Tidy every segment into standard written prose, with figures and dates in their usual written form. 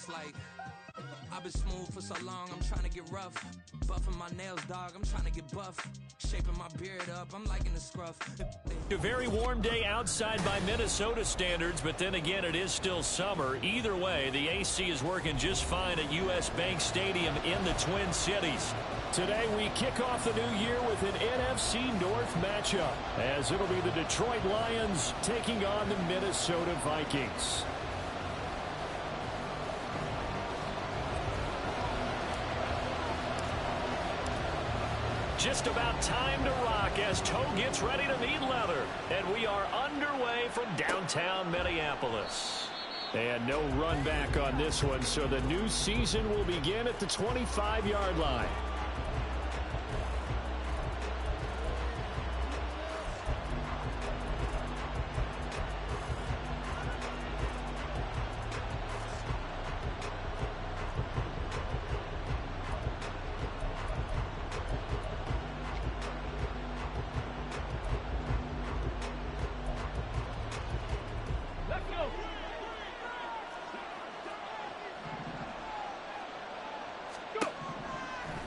It's like, I've been smooth for so long, I'm trying to get rough. Buffing my nails, dog, I'm trying to get buff. Shaping my beard up, I'm liking the scruff. A very warm day outside by Minnesota standards, but then again, it is still summer. Either way, the AC is working just fine at U.S. Bank Stadium in the Twin Cities. Today, we kick off the new year with an NFC North matchup, as it'll be the Detroit Lions taking on the Minnesota Vikings. Just about time to rock as Toe gets ready to meet leather. And we are underway from downtown Minneapolis. And no run back on this one, so the new season will begin at the 25-yard line.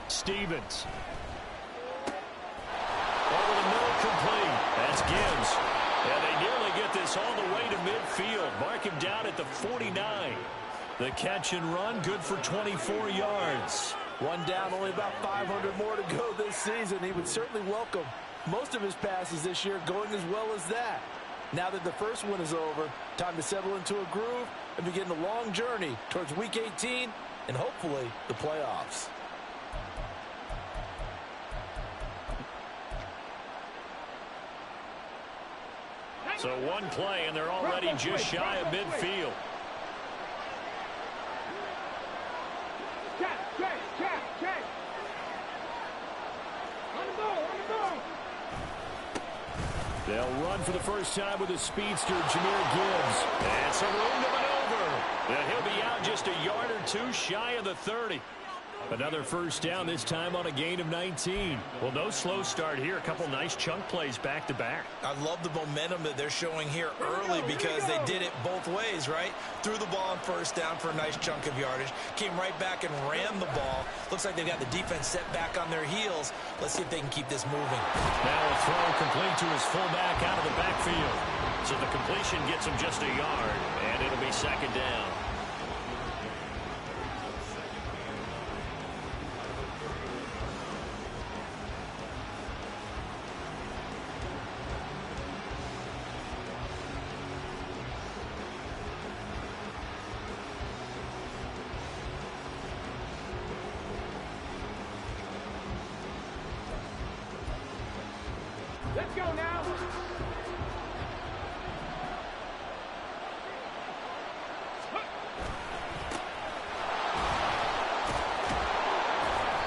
Stevens. Over the middle, complete. That's Gibbs. And they nearly get this all the way to midfield. Mark him down at the 49. The catch and run, good for 24 yards. One down, only about 500 more to go this season. He would certainly welcome most of his passes this year going as well as that. Now that the first one is over, time to settle into a groove and begin the long journey towards Week 18 and hopefully the playoffs. So one play, and they're already just shy of midfield. They'll run for the first time with a speedster, Jahmyr Gibbs. And some room to maneuver. And he'll be out just a yard or two shy of the 30. Another first down, this time on a gain of 19. Well, no slow start here. A couple nice chunk plays back-to-back. I love the momentum that they're showing here early because they did it both ways, right? Threw the ball on first down for a nice chunk of yardage. Came right back and ran the ball. Looks like they've got the defense set back on their heels. Let's see if they can keep this moving. Now a throw complete to his fullback out of the backfield. So the completion gets him just a yard, and it'll be second down. Let's go now.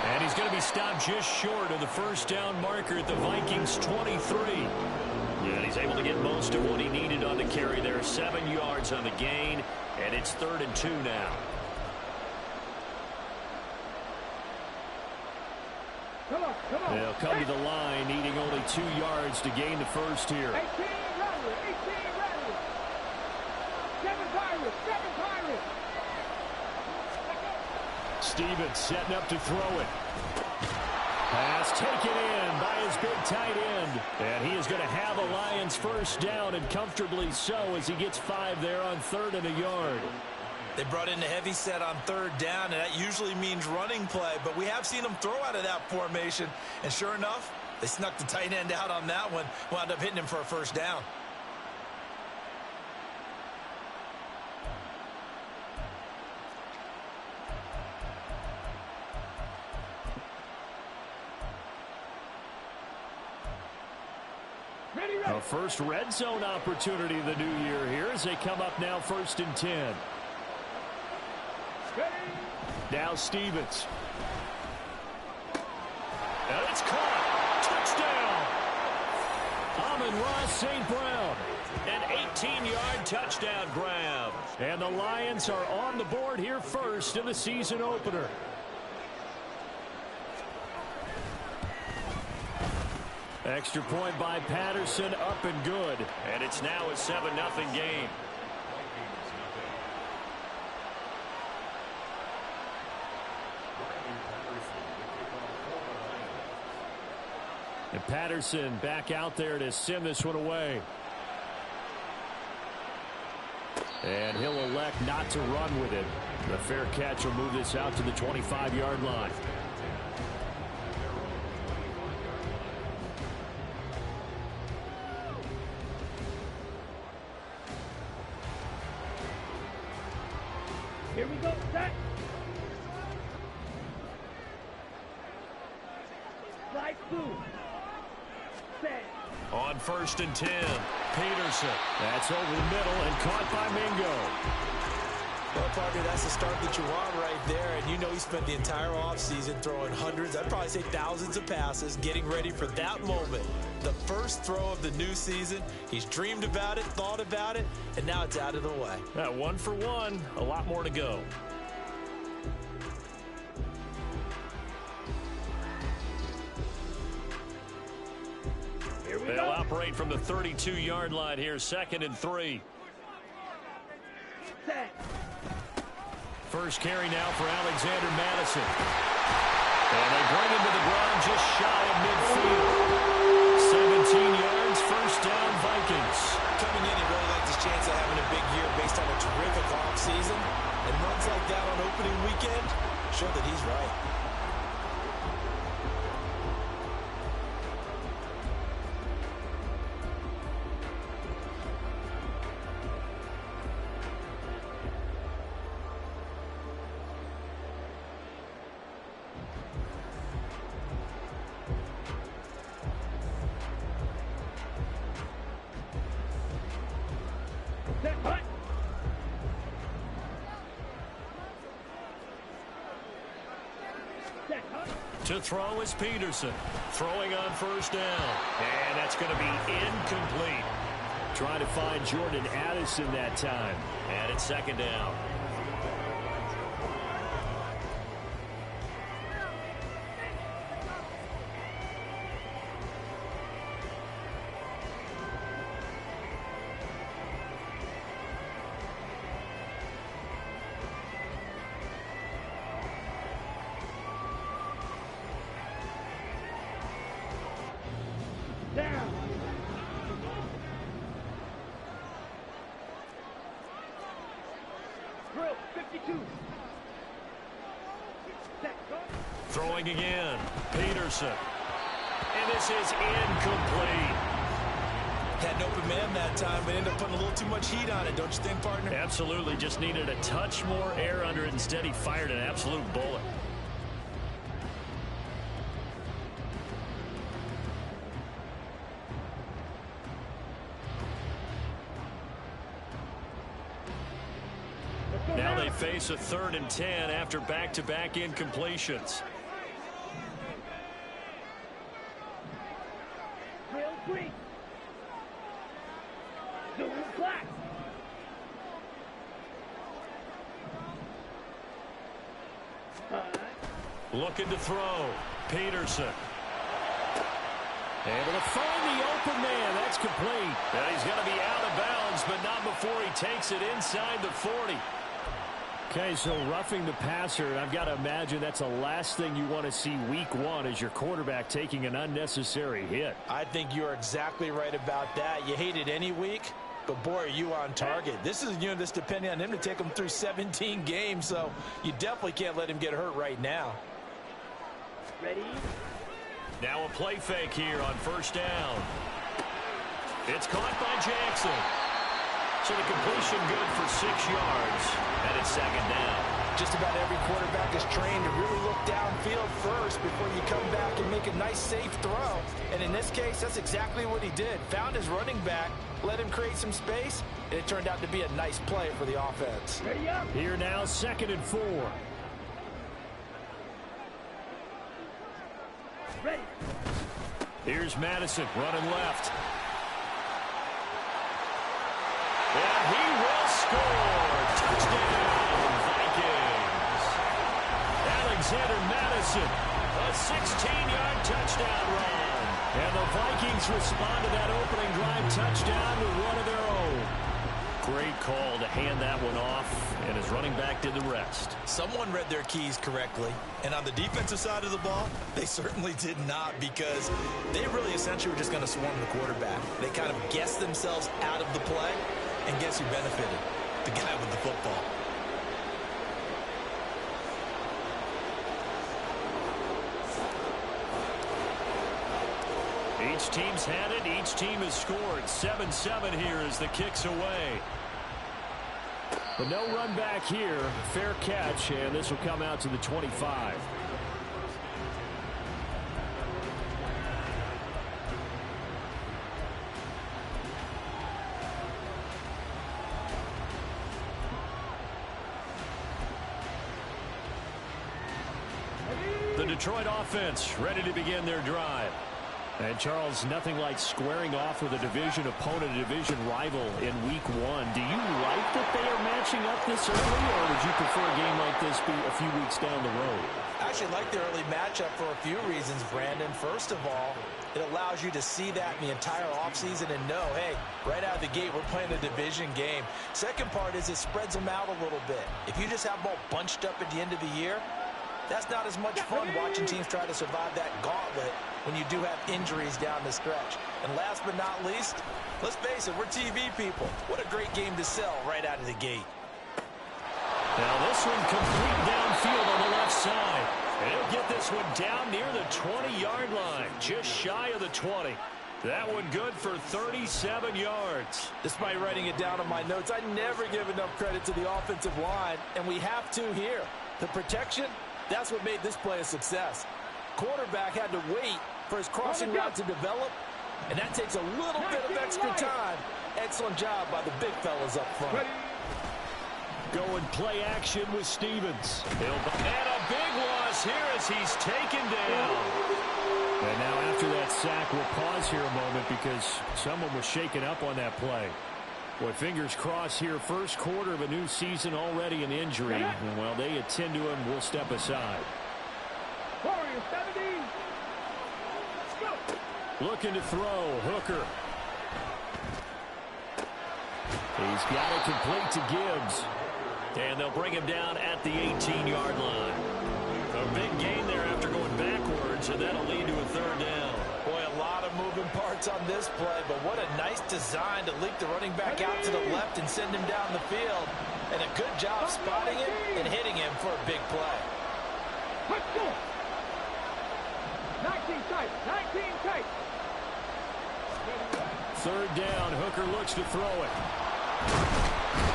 And he's going to be stopped just short of the first down marker at the Vikings 23. And he's able to get most of what he needed on the carry there. 7 yards on the gain, and it's 3rd and 2 now. They'll come to the line, needing only 2 yards to gain the first here. 18 Rattlers. 7 Pirates. Stevens setting up to throw it. Pass taken in by his big tight end. And he is going to have a Lions first down, and comfortably so, as he gets 5 there on 3rd and a yard. They brought in the heavy set on 3rd down, and that usually means running play, but we have seen them throw out of that formation, and sure enough, they snuck the tight end out on that one, wound up hitting him for a first down. A first red zone opportunity of the new year here as they come up now 1st and 10. Now Stevens. And it's caught. Touchdown. Amon-Ra St. Brown. An 18-yard touchdown grab. And the Lions are on the board here first in the season opener. Extra point by Patterson, up and good. And it's now a 7-0 game. And Patterson back out there to send this one away. And he'll elect not to run with it. The fair catch will move this out to the 25-yard line. Here we go, set. Slide through. Set. On 1st and 10, Peterson. That's over the middle and caught by Mingo. Well, partner, that's the start that you want right there. And you know he spent the entire offseason throwing hundreds, I'd probably say thousands of passes, getting ready for that moment. The first throw of the new season. He's dreamed about it, thought about it, and now it's out of the way. 1 for 1, a lot more to go. They'll operate from the 32-yard line here, 2nd and 3. Set. First carry now for Alexander Madison. And they bring him to the ground just shy of midfield. 17 yards, first down, Vikings. Coming in, he really liked his chance of having a big year based on a terrific offseason. And runs like that on opening weekend show that he's right. Set. Hut. Set. Hut. To throw is Peterson. Throwing on 1st down. And that's going to be incomplete. Trying to find Jordan Addison that time. And it's 2nd down. Down. Drill 52. Set. Go. Throwing again. Peterson. And this is incomplete. Had an open man that time, but ended up putting a little too much heat on it, don't you think, partner? Absolutely. Just needed a touch more air under it. Instead, he fired an absolute bullet. Now they face a 3rd and 10 after back-to-back incompletions. Drill 3. Zoom black. Looking to throw. Peterson. Able to find the open man. That's complete. Now he's going to be out of bounds, but not before he takes it inside the 40. Okay, so roughing the passer, and I've got to imagine that's the last thing you want to see week 1 as your quarterback taking an unnecessary hit. I think you're exactly right about that. You hate it any week, but boy, are you on target. This is a unit that's depending on him to take him through 17 games, so you definitely can't let him get hurt right now. Ready? Now a play fake here on 1st down. It's caught by Jackson. So the completion good for 6 yards, and it's 2nd down. Just about every quarterback is trained to really look downfield first before you come back and make a nice, safe throw. And in this case, that's exactly what he did. Found his running back, let him create some space, and it turned out to be a nice play for the offense. Ready up. Here now, 2nd and 4. Ready. Here's Madison running left. And he will score. Touchdown, Vikings. Alexander Madison, a 16-yard touchdown run. And the Vikings respond to that opening drive touchdown with one of their own. Great call to hand that one off, and his running back did the rest. Someone read their keys correctly, and on the defensive side of the ball, they certainly did not, because they really essentially were just going to swarm the quarterback. They kind of guessed themselves out of the play, and guess who benefited? The guy with the football. Each team's had it. Each team has scored. 7-7 here as the kick's away. But no run back here. Fair catch, and this will come out to the 25. The Detroit offense ready to begin their drive. And, Charles, nothing like squaring off with a division opponent, a division rival in Week 1. Do you like that they are matching up this early, or would you prefer a game like this be a few weeks down the road? I actually like the early matchup for a few reasons, Brandon. First of all, it allows you to see that in the entire offseason and know, hey, right out of the gate, we're playing a division game. Second part is it spreads them out a little bit. If you just have them all bunched up at the end of the year, that's not as much fun watching teams try to survive that gauntlet when you do have injuries down the stretch. And last but not least, let's face it, we're TV people. What a great game to sell right out of the gate. Now this one complete downfield on the left side. And he'll get this one down near the 20-yard line, just shy of the 20. That one good for 37 yards. Despite writing it down on my notes, I never give enough credit to the offensive line, and we have to here. The protection, that's what made this play a success. Quarterback had to wait for his crossing route to develop, and that takes a little bit of extra time. Excellent job by the big fellas up front. Going play action with Stevens. And a big loss here as he's taken down. And now after that sack, we'll pause here a moment because someone was shaken up on that play. Boy, fingers crossed here. First quarter of a new season, already an injury. And while they attend to him, we'll step aside. Warriors 17. Looking to throw. Hooker. He's got it complete to Gibbs. And they'll bring him down at the 18-yard line. A big gain there after going backwards, and that'll lead to a third down. Boy, a lot of moving parts on this play, but what a nice design to leak the running back out to the left and send him down the field. And a good job spotting him and hitting him for a big play. Let's go. 19 tight. 19 tight. Third down. Hooker looks to throw it.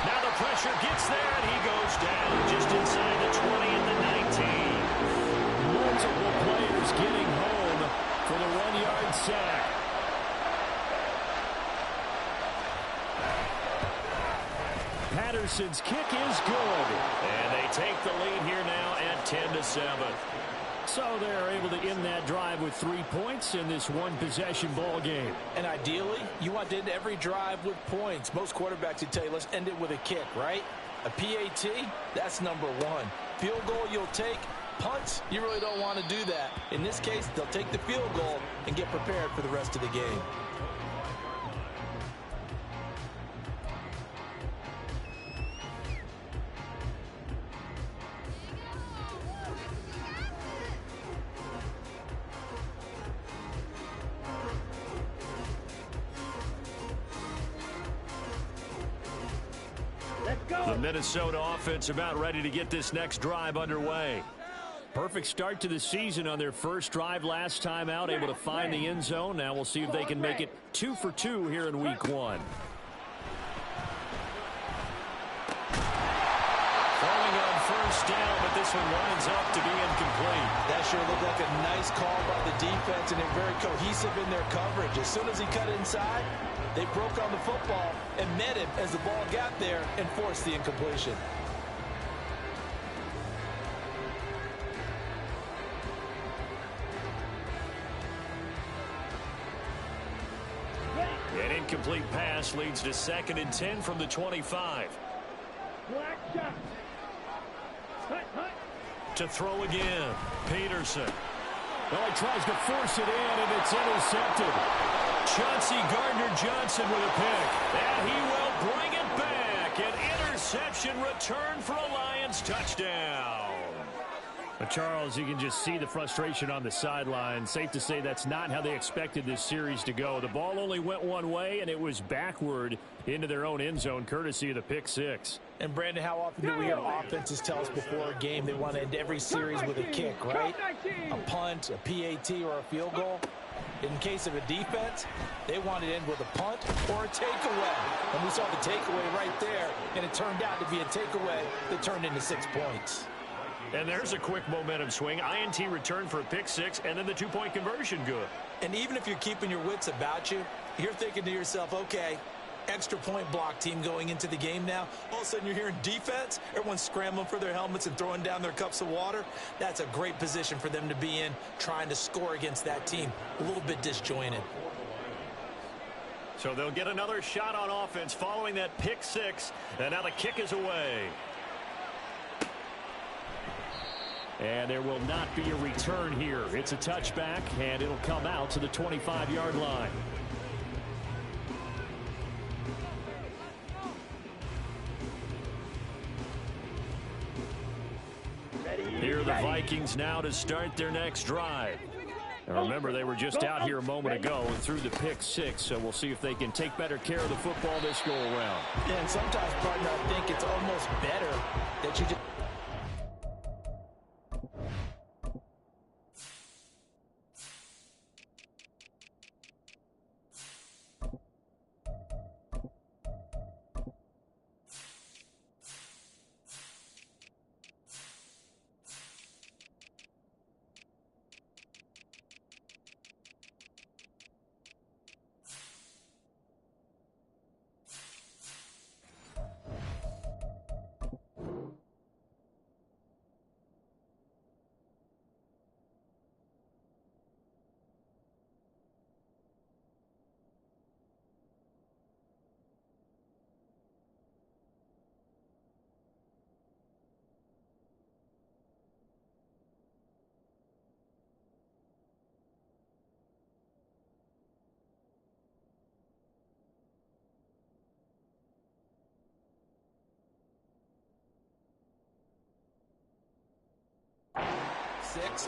Now the pressure gets there, and he goes down just inside the 20 and the 19. Multiple players getting home for the 1-yard sack. Patterson's kick is good. And they take the lead here now at 10-7. So they're able to end that drive with 3 points in this one-possession ball game. And ideally, you want to end every drive with points. Most quarterbacks would tell you, let's end it with a kick, right? A PAT, that's number one. Field goal you'll take. Punts, you really don't want to do that. In this case, they'll take the field goal and get prepared for the rest of the game. The Minnesota offense about ready to get this next drive underway. Perfect start to the season on their first drive last time out, able to find the end zone. Now we'll see if they can make it 2 for 2 here in Week 1. Falling on first down, but this one winds up to be incomplete. That sure looked like a nice call by the defense, and they're very cohesive in their coverage. As soon as he cut inside, they broke on the football and met him as the ball got there and forced the incompletion. An incomplete pass leads to 2nd and 10 from the 25. Black shot. Hut, hut. To throw again, Peterson. Well, he tries to force it in, and it's intercepted. Chauncey Gardner-Johnson with a pick. And he will bring it back. reception, return for a Lions touchdown. But Charles, you can just see the frustration on the sideline. Safe to say that's not how they expected this series to go. The ball only went one way, and it was backward into their own end zone, courtesy of the pick six. And, Brandon, how often do we hear offenses tell us before a game they want to end every series with a kick, right? A punt, a PAT, or a field goal. In case of a defense, they want to end with a punt or a takeaway. And we saw the takeaway right there, and it turned out to be a takeaway that turned into 6 points. And there's a quick momentum swing. INT return for a pick six, and then the two-point conversion good. And even if you're keeping your wits about you, you're thinking to yourself, okay, extra point block team going into the game now. All of a sudden you're hearing defense. Everyone's scrambling for their helmets and throwing down their cups of water. That's a great position for them to be in, trying to score against that team. A little bit disjointed. So they'll get another shot on offense following that pick six. And now the kick is away. And there will not be a return here. It's a touchback, and it'll come out to the 25-yard line. Here are the Vikings now to start their next drive. Now remember, they were just out here a moment ago and threw the pick six, so we'll see if they can take better care of the football this go-around. And sometimes, partner, I think it's almost better that you just...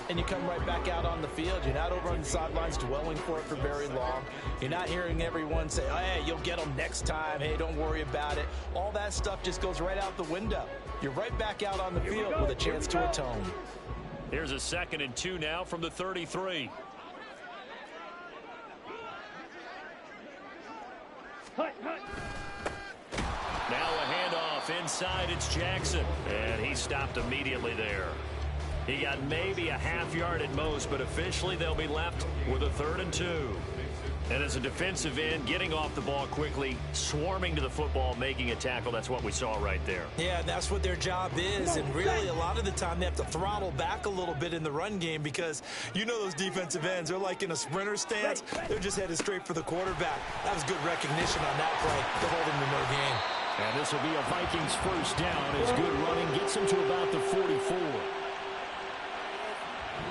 And you come right back out on the field. You're not over on the sidelines dwelling for it for very long. You're not hearing everyone say, oh, hey, you'll get them next time. Hey, don't worry about it. All that stuff just goes right out the window. You're right back out on the field with a chance to atone. Here's a 2nd and 2 now from the 33. Now a handoff inside. It's Jackson. And he stopped immediately there. He got maybe a half yard at most, but officially they'll be left with a 3rd and 2. And as a defensive end, getting off the ball quickly, swarming to the football, making a tackle, that's what we saw right there. Yeah, that's what their job is. And really, a lot of the time, they have to throttle back a little bit in the run game because you know those defensive ends, they're like in a sprinter stance. They're just headed straight for the quarterback. That was good recognition on that play to hold him to no gain. And this will be a Vikings first down as good running gets him to about the 44.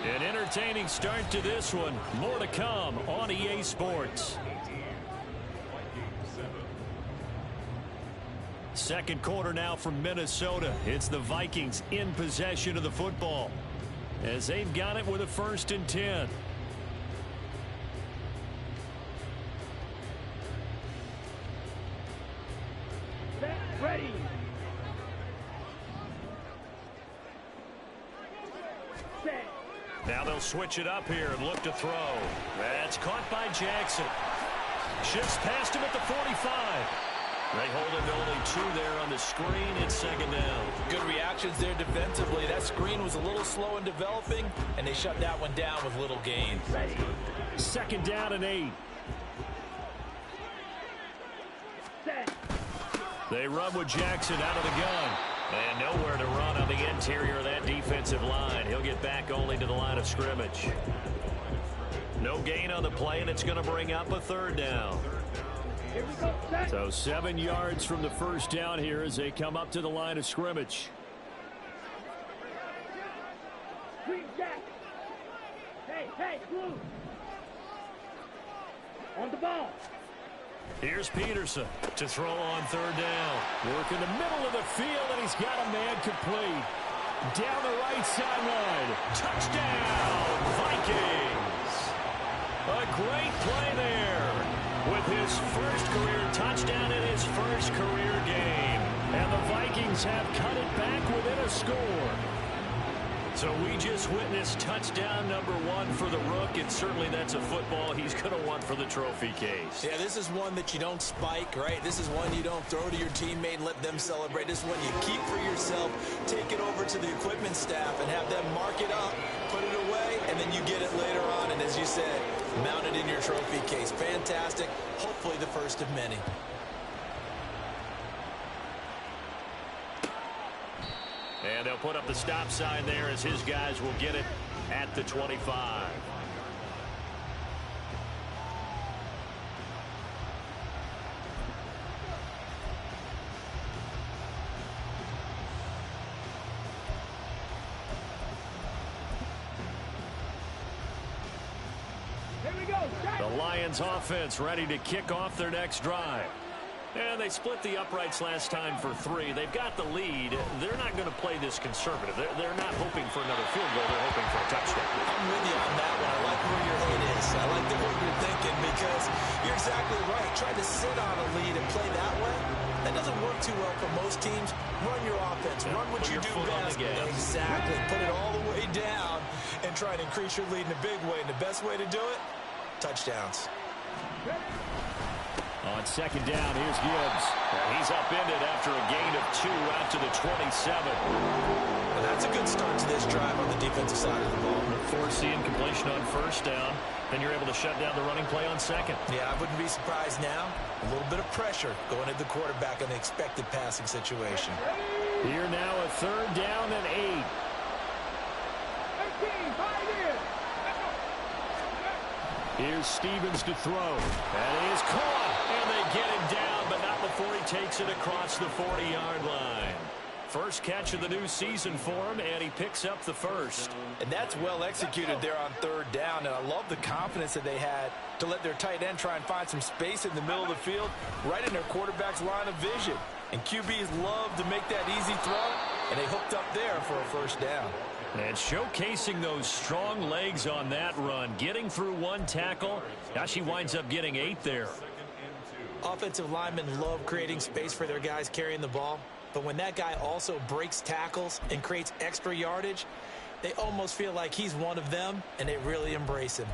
An entertaining start to this one. More to come on EA Sports. Second quarter now from Minnesota. It's the Vikings in possession of the football as they've got it with a 1st and 10. Ready. Now they'll switch it up here and look to throw. That's caught by Jackson. Shifts past him at the 45. They hold him to only 2 there on the screen. It's 2nd down. Good reactions there defensively. That screen was a little slow in developing, and they shut that one down with little gain. 2nd down and 8. They run with Jackson out of the gun. And nowhere to run on the interior of that defensive line. He'll get back only to the line of scrimmage. No gain on the play, and it's going to bring up a 3rd down. So 7 yards from the first down here as they come up to the line of scrimmage. Hey, Blue. On the ball. Here's Peterson to throw on third down. Work in the middle of the field, and he's got a man complete. Down the right sideline. Touchdown, Vikings. A great play there with his first career touchdown in his first career game. And the Vikings have cut it back within a score. So we just witnessed touchdown number 1 for the Rook, and certainly that's a football he's going to want for the trophy case. Yeah, this is one that you don't spike, right? This is one you don't throw to your teammate and let them celebrate. This is one you keep for yourself, take it over to the equipment staff and have them mark it up, put it away, and then you get it later on. And as you said, mount it in your trophy case. Fantastic. Hopefully the first of many. And they'll put up the stop sign there as his guys will get it at the 25. Here we go. The Lions offense ready to kick off their next drive. And they split the uprights last time for 3. They've got the lead. They're not going to play this conservative. They're not hoping for another field goal. They're hoping for a touchdown. I'm with you on that one. I like where your head is. I like what you're thinking because you're exactly right. Trying to sit on a lead and play that way, that doesn't work too well for most teams. Run your offense. Run what you do best. Exactly. Put it all the way down and try and increase your lead in a big way. And the best way to do it, touchdowns. On second down, here's Gibbs. And he's upended after a gain of 2 out to the 27. Well, that's a good start to this drive on the defensive side of the ball. Forcing completion on first down. Then you're able to shut down the running play on second. Yeah, I wouldn't be surprised now. A little bit of pressure going at the quarterback in the expected passing situation. Here now a third down and 8. 13, 5 years. Here's Stevens to throw. And he is caught. And they get him down, but not before he takes it across the 40-yard line. First catch of the new season for him, and he picks up the first. And that's well executed there on third down, and I love the confidence that they had to let their tight end try and find some space in the middle of the field, right in their quarterback's line of vision. And QBs love to make that easy throw, and they hooked up there for a first down. And showcasing those strong legs on that run, getting through 1 tackle. Gosh, he winds up getting 8 there. Offensive linemen love creating space for their guys carrying the ball. But when that guy also breaks tackles and creates extra yardage, they almost feel like he's one of them, and they really embrace him.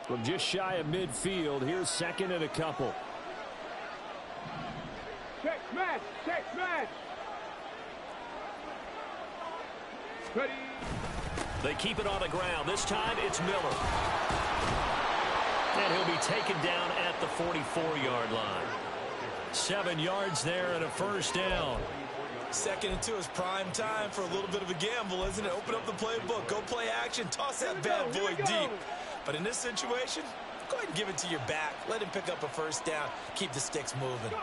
From just shy of midfield, here's second and a couple. Check smash. Check smash. Ready. They keep it on the ground. This time it's Miller. And he'll be taken down at the 44-yard line. 7 yards there and a first down. 2nd and 2 is prime time for a little bit of a gamble, isn't it? Open up the playbook. Go play action. Toss that bad boy deep. But in this situation, go ahead and give it to your back. Let him pick up a first down. Keep the sticks moving.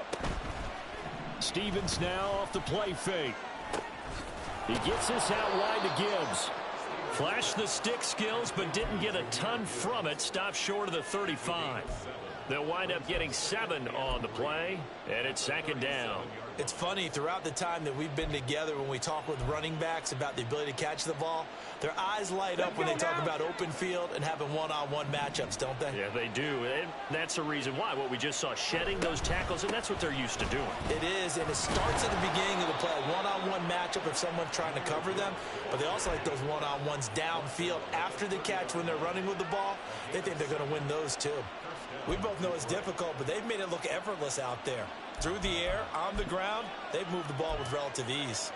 Stevens now off the play fake. He gets this out wide to Gibbs. Flashed the stick skills, but didn't get a ton from it. Stopped short of the 35. They'll wind up getting 7 on the play, and it's 2nd down. It's funny, throughout the time that we've been together, when we talk with running backs about the ability to catch the ball, their eyes light up when they talk about open field and having one-on-one matchups, don't they? Yeah, they do. And that's the reason why. What we just saw, shedding those tackles, and that's what they're used to doing. It is, and it starts at the beginning of the play. One-on-one matchup if someone's trying to cover them, but they also like those one-on-ones downfield after the catch when they're running with the ball. They think they're going to win those too. We both know it's difficult, but they've made it look effortless out there. Through the air, on the ground, they've moved the ball with relative ease.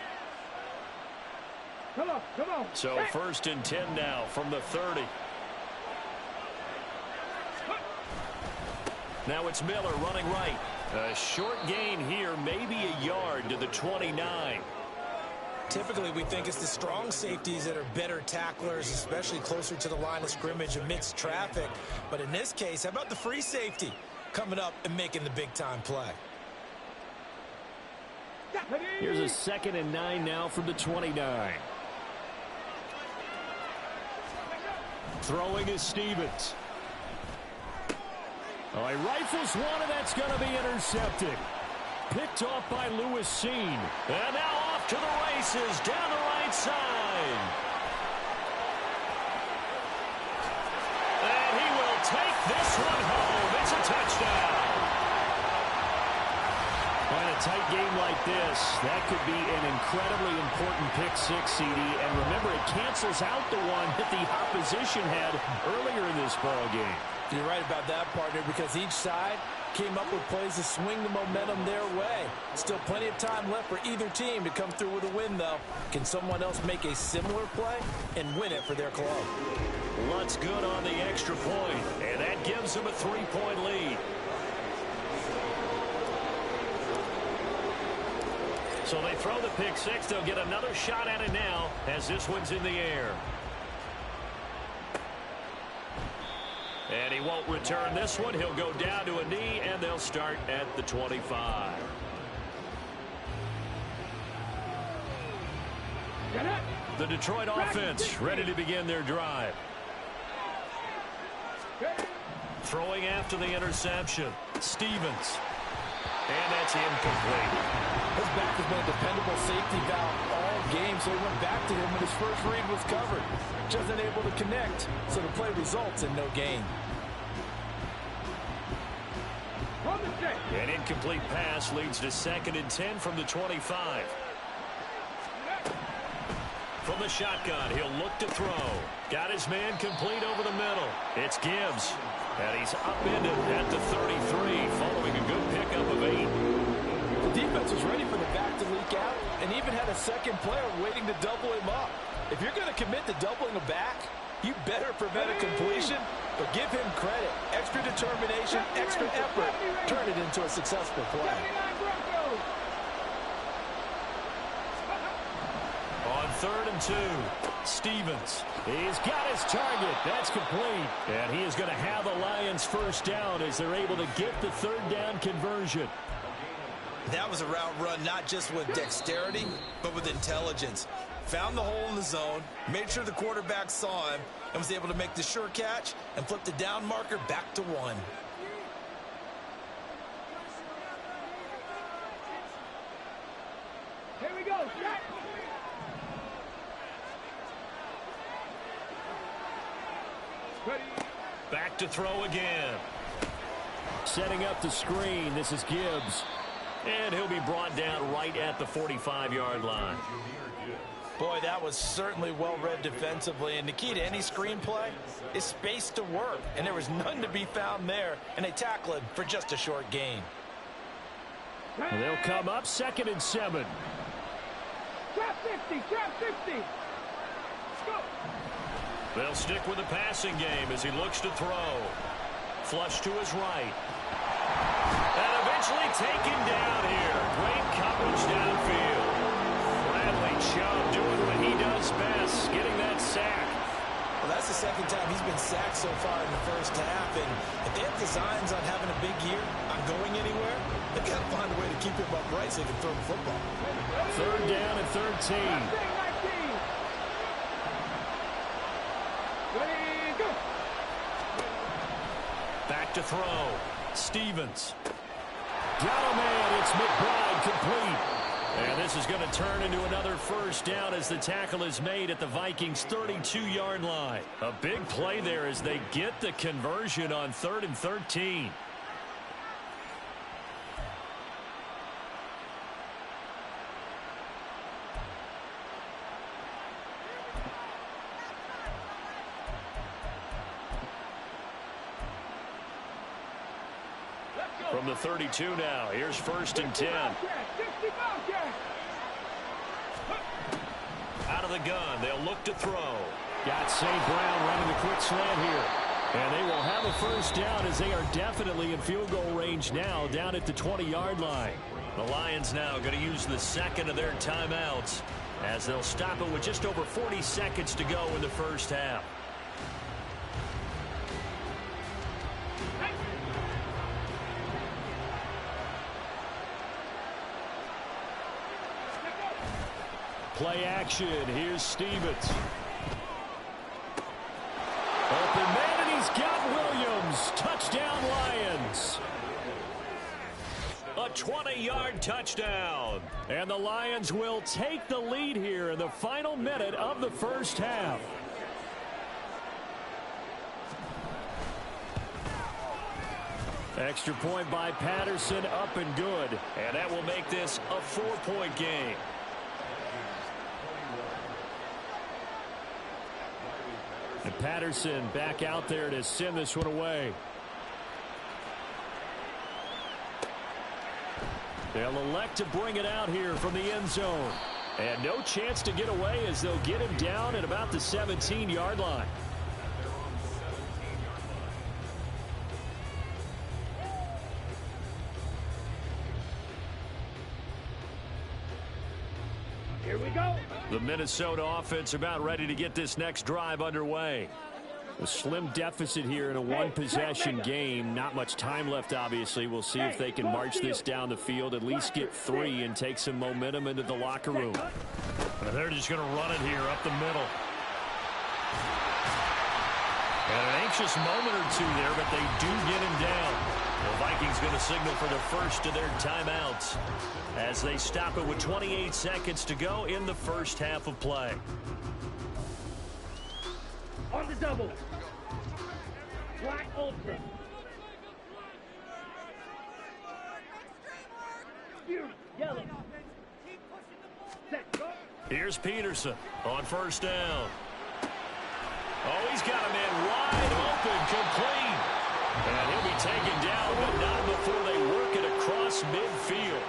Come on, come on. So 1st and 10 now from the 30. Now it's Miller running right. A short gain here, maybe a yard to the 29. Typically, we think it's the strong safeties that are better tacklers, especially closer to the line of scrimmage amidst traffic. But in this case, how about the free safety coming up and making the big-time play? Here's a 2nd and 9 now from the 29. Throwing is Stevens. Oh, he rifles one, and that's going to be intercepted. Picked off by Lewis Seen. And now off to the races down the right side. And he will take this one home. It's a touchdown. In a tight game like this, that could be an incredibly important pick six, CD. And remember, it cancels out the one that the opposition had earlier in this ball game. You're right about that, partner, because each side came up with plays to swing the momentum their way. Still plenty of time left for either team to come through with a win, though. Can someone else make a similar play and win it for their club? Lutz good on the extra point, and that gives them a 3-point lead. So they throw the pick six. They'll get another shot at it now as this one's in the air. And he won't return this one. He'll go down to a knee, and they'll start at the 25. The Detroit offense ready to begin their drive. Throwing after the interception. Stevens. And that's incomplete. His back has been a dependable safety valve all game, so he went back to him when his first read was covered. Just unable to connect, so the play results in no gain. An incomplete pass leads to 2nd and 10 from the 25. From the shotgun, he'll look to throw. Got his man complete over the middle. It's Gibbs. And he's upended at the 33 following a good pickup of 8. The defense was ready for the back to leak out and even had a second player waiting to double him up. If you're going to commit to doubling a back, you better prevent a completion, but give him credit. Extra determination, extra effort. Turn it into a successful play. On 3rd and 2, Stevens. He's got his target. That's complete. And he is going to have the Lions first down as they're able to get the 3rd down conversion. That was a route run not just with dexterity, but with intelligence. Found the hole in the zone, made sure the quarterback saw him, and was able to make the sure catch and flip the down marker back to 1. Here we go, Jack. Back to throw again. Setting up the screen. This is Gibbs. And he'll be brought down right at the 45-yard line. Boy, that was certainly well-read defensively. And the key to any screenplay is space to work. And there was none to be found there. And they tackle it for just a short gain. And they'll come up 2nd and 7. Trap 50, trap 50. Go. They'll stick with the passing game as he looks to throw. Flush to his right. And eventually taken down here. Great coverage downfield. Bradley Chubb doing what he does best, getting that sack. Well, that's the 2nd time he's been sacked so far in the first half. And if they have designs on having a big year, on going anywhere, they've got to find a way to keep him upright so they can throw the football. 3rd down and 13. Back to throw. Stevens. Got a man. It's McBride complete. And this is going to turn into another first down as the tackle is made at the Vikings' 32-yard line. A big play there as they get the conversion on 3rd and 13. From the 32 now, here's 1st and 10. Out of the gun, they'll look to throw. Got St. Brown running the quick slant here. And they will have a first down as they are definitely in field goal range now down at the 20-yard line. The Lions now going to use the 2nd of their timeouts as they'll stop it with just over 40 seconds to go in the first half. Play action. Here's Stevens. He's got Williams. Touchdown, Lions. A 20-yard touchdown. And the Lions will take the lead here in the final minute of the first half. Extra point by Patterson, up and good. And that will make this a 4-point game. And Patterson back out there to send this one away. They'll elect to bring it out here from the end zone. And no chance to get away as they'll get him down at about the 17-yard line. Here we go. The Minnesota offense about ready to get this next drive underway. A slim deficit here in a one-possession game. Not much time left, obviously. We'll see if they can march this down the field, at least get 3, and take some momentum into the locker room. And they're just going to run it here up the middle. And an anxious moment or two there, but they do get him down. The Vikings going to signal for the first of their timeouts as they stop it with 28 seconds to go in the first half of play. On the double. Black ultra. Yellow. Set. Go. Here's Peterson on first down. Oh, he's got a man wide open, complete. And he'll be taken down, but not before they work it across midfield.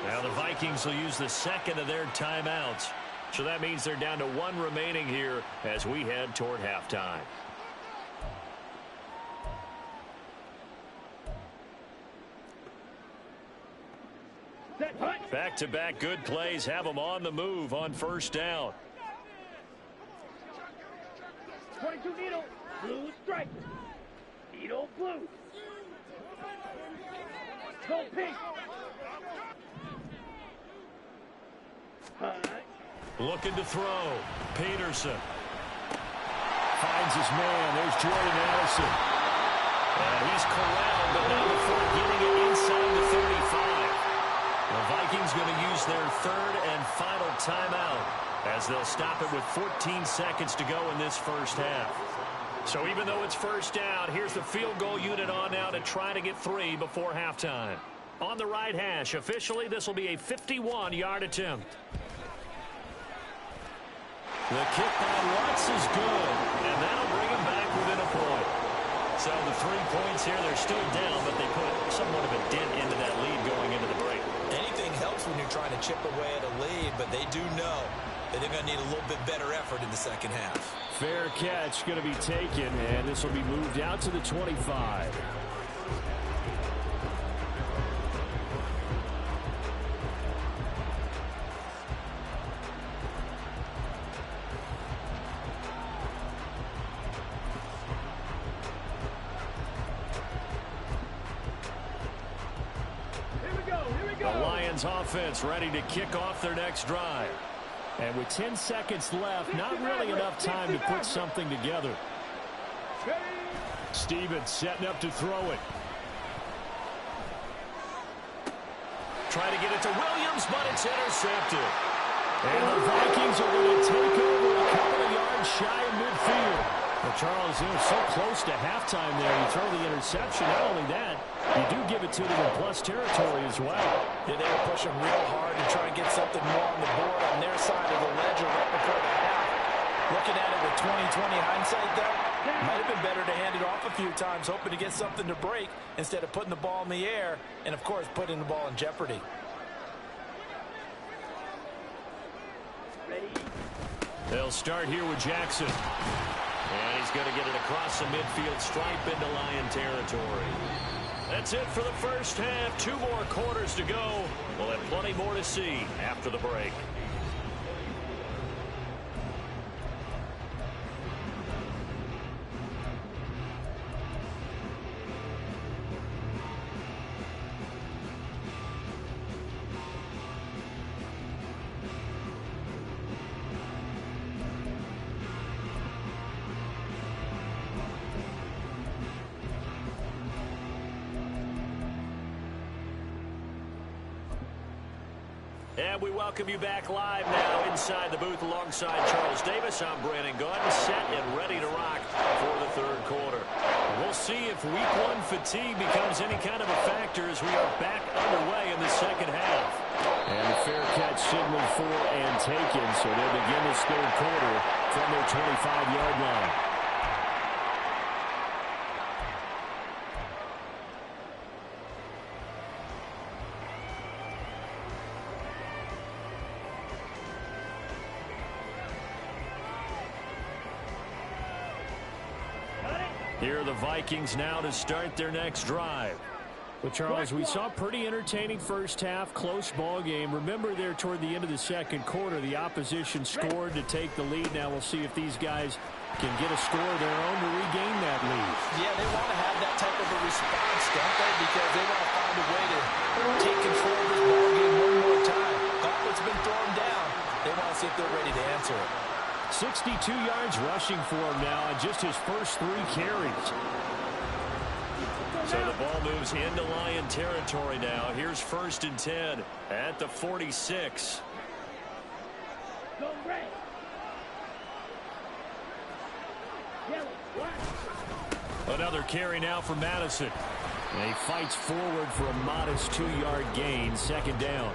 Now the Vikings will use the second of their timeouts. So that means they're down to 1 remaining here as we head toward halftime. Back-to-back good plays have them on the move on first down. 22 needle. Blue stripe. Needle blue. Go pink. Looking to throw. Peterson. Finds his man. There's Jordan Addison. And he's corralled, but not before getting it inside the 35. The Vikings going to use their third and final timeout as they'll stop it with 14 seconds to go in this first half. So even though it's first down, here's the field goal unit on now to try to get 3 before halftime. On the right hash, officially this will be a 51-yard attempt. The kick by Watts is good, and that'll bring him back within a point. So the 3 points here, they're still down, but they put somewhat of a dent into that lead going into the break. Anything helps when you're trying to chip away at a lead, but they do know that they're going to need a little bit better effort in the second half. Fair catch going to be taken, and this will be moved out to the 25. Offense ready to kick off their next drive. And with 10 seconds left, not really enough time to put something together. Stevens setting up to throw it. Try to get it to Williams, but it's intercepted. And the Vikings are going to take over a couple of yards shy of midfield. Well, Charles, they're so close to halftime there. You throw the interception. Not only that, you do give it to them in plus territory as well. Yeah, they were pushing real hard to try and get something more on the board on their side of the ledger right before the half. Looking at it with 20/20 hindsight, though, might have been better to hand it off a few times, hoping to get something to break instead of putting the ball in the air and, of course, putting the ball in jeopardy. They'll start here with Jackson. And he's going to get it across the midfield stripe into Lion territory. That's it for the first half. 2 more quarters to go. We'll have plenty more to see after the break. And we welcome you back live now inside the booth alongside Charles Davis. I'm Brandon Gunn, set and ready to rock for the third quarter. We'll see if week one fatigue becomes any kind of a factor as we are back underway in the second half. And the fair catch signaled for and taken, so they'll begin this third quarter from their 25-yard line. Here are the Vikings now to start their next drive. Well, Charles, we saw a pretty entertaining first half, close ball game. Remember there toward the end of the second quarter, the opposition scored to take the lead. Now we'll see if these guys can get a score of their own to regain that lead. Yeah, they want to have that type of a response, don't they? Because they want to find a way to take control of this ball game one more time. Gauntlet's been thrown down. They want to see if they're ready to answer it. 62 yards rushing for him now on just his first 3 carries. So the ball moves into Lion territory now. Here's 1st and 10 at the 46. Go red. Yellow, black. Another carry now for Madison. And he fights forward for a modest 2-yard gain, 2nd down.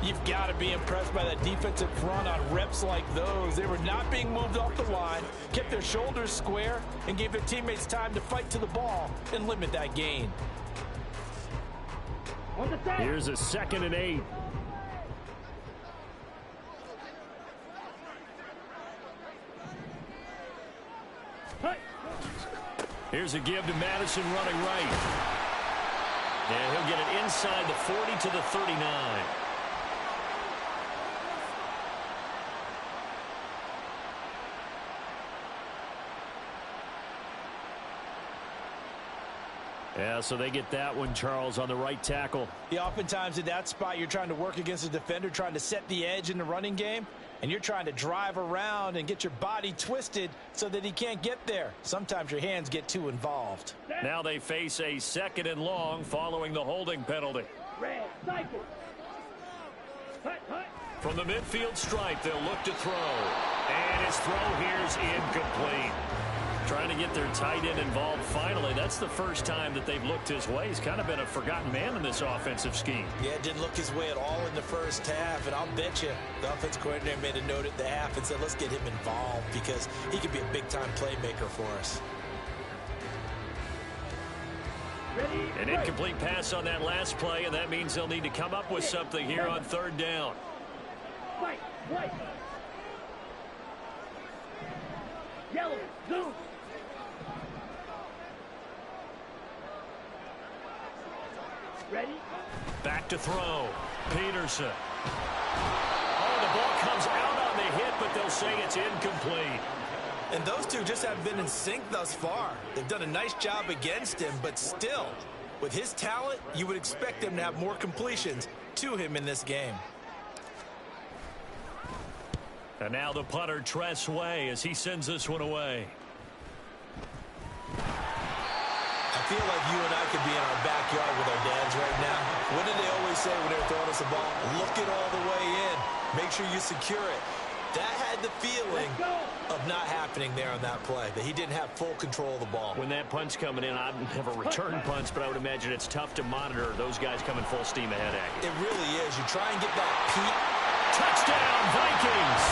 You've got to be impressed by that defensive front on reps like those. They were not being moved off the line, kept their shoulders square, and gave their teammates time to fight to the ball and limit that gain. On the side. Here's a 2nd and 8. Hey. Here's a give to Madison running right. And he'll get it inside the 40 to the 39. Yeah, so they get that one, Charles, on the right tackle. Yeah, oftentimes in that spot, you're trying to work against a defender, trying to set the edge in the running game, and you're trying to drive around and get your body twisted so that he can't get there. Sometimes your hands get too involved. Now they face a 2nd and long following the holding penalty. Red, cycle. Hut, hut. From the midfield stripe, they'll look to throw. And his throw here's incomplete. Trying to get their tight end involved finally. That's the first time that they've looked his way. He's kind of been a forgotten man in this offensive scheme. Yeah, it didn't look his way at all in the first half, and I'll bet you the offense coordinator made a note at the half and said, let's get him involved because he could be a big-time playmaker for us. Ready, An incomplete pass on that last play, and that means they'll need to come up with something here on 3rd down. White, white. Yellow, zoom. Ready? Back to throw. Peterson. Oh, the ball comes out on the hit, but they'll say it's incomplete. And those two just haven't been in sync thus far. They've done a nice job against him, but still, with his talent, you would expect him to have more completions to him in this game. And now the punter, Tress Way, as he sends this one away. I feel like you and I could be in our backyard with our dads right now. What did they always say when they were throwing us a ball? Look it all the way in. Make sure you secure it. That had the feeling of not happening there on that play, that he didn't have full control of the ball. When that punt's coming in, I'd never return punts, but I would imagine it's tough to monitor those guys coming full steam ahead at you. It really is. You try and get that peak. Touchdown, Vikings!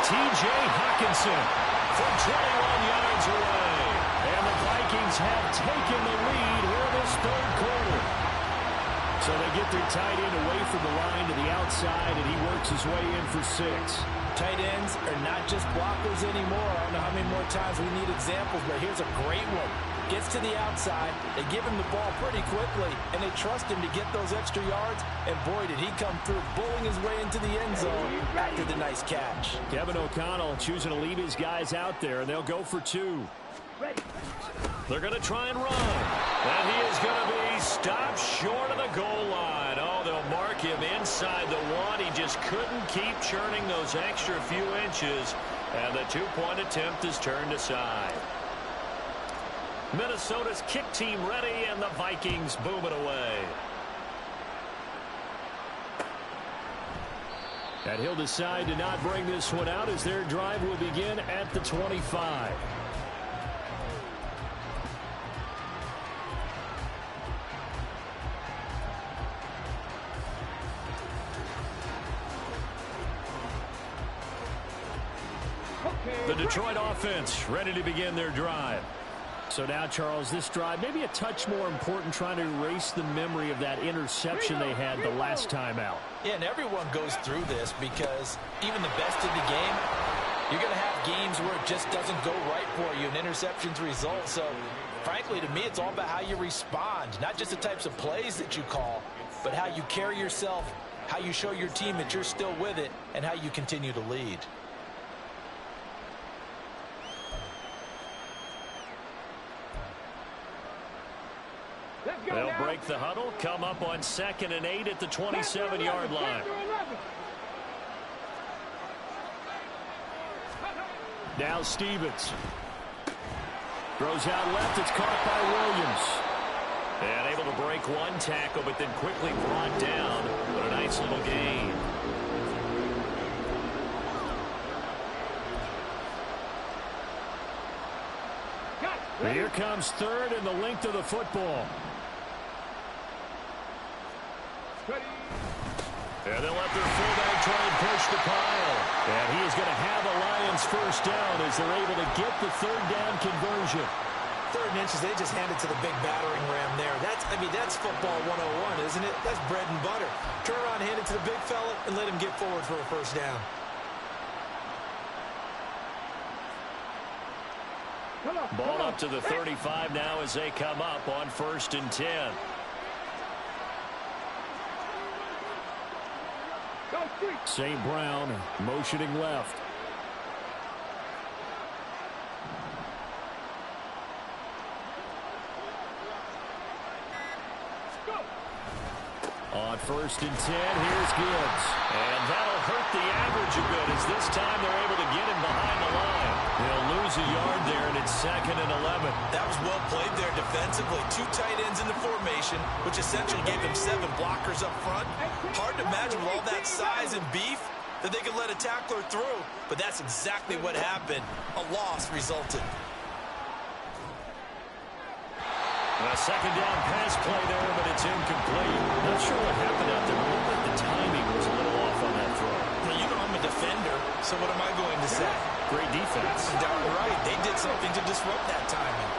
T.J. Hawkinson from 21 yards away. And the Vikings have taken the lead here this third quarter. So they get their tight end away from the line to the outside, and he works his way in for 6. Tight ends are not just blockers anymore. I don't know how many more times we need examples, but here's a great one. Gets to the outside, they give him the ball pretty quickly, and they trust him to get those extra yards, and boy, did he come through, bowling his way into the end zone after the nice catch. Kevin O'Connell choosing to leave his guys out there, and they'll go for 2. Ready. They're going to try and run. And he is going to be stopped short of the goal line. Oh, they'll mark him inside the 1. He just couldn't keep churning those extra few inches. And the 2-point attempt is turned aside. Minnesota's kick team ready, and the Vikings boom it away. And he'll decide to not bring this one out as their drive will begin at the 25. The Detroit offense ready to begin their drive. So now, Charles, this drive maybe a touch more important, trying to erase the memory of that interception they had the last time out. Yeah, and everyone goes through this because even the best in the game, you're going to have games where it just doesn't go right for you, and interceptions result. So, frankly, to me, it's all about how you respond, not just the types of plays that you call, but how you carry yourself, how you show your team that you're still with it, and how you continue to lead. They'll break the huddle, come up on 2nd and 8 at the 27-yard line. Now Stevens. Throws out left. It's caught by Williams. And able to break one tackle, but then quickly brought down. But a nice little gain. Here comes 3rd and the length of the football. And they'll let their fullback try and push the pile. And he is going to have a Lions first down as they're able to get the 3rd down conversion. 3rd and inches, they just hand it to the big battering ram there. That's football 101, isn't it? That's bread and butter. Turn around, hand it to the big fella, and let him get forward for a first down. Ball up to the 35 now as they come up on 1st and 10. St. Brown motioning left. On 1st and 10, here's Gibbs. And that'll hurt the average a bit as this time they're able to get him behind the line. They'll lose a yard there, and it's 2nd and 11. That was well played there defensively. 2 tight ends in the formation, which essentially gave them 7 blockers up front. Hard to imagine with all that size and beef that they could let a tackler through, but that's exactly what happened. A loss resulted. A 2nd down pass play there, but it's incomplete. Not sure what happened out there. Looked like the timing was a little off on that throw. Well, you know I'm a defender, so what am I going to say? Great defense. Downright, they did something to disrupt that timing.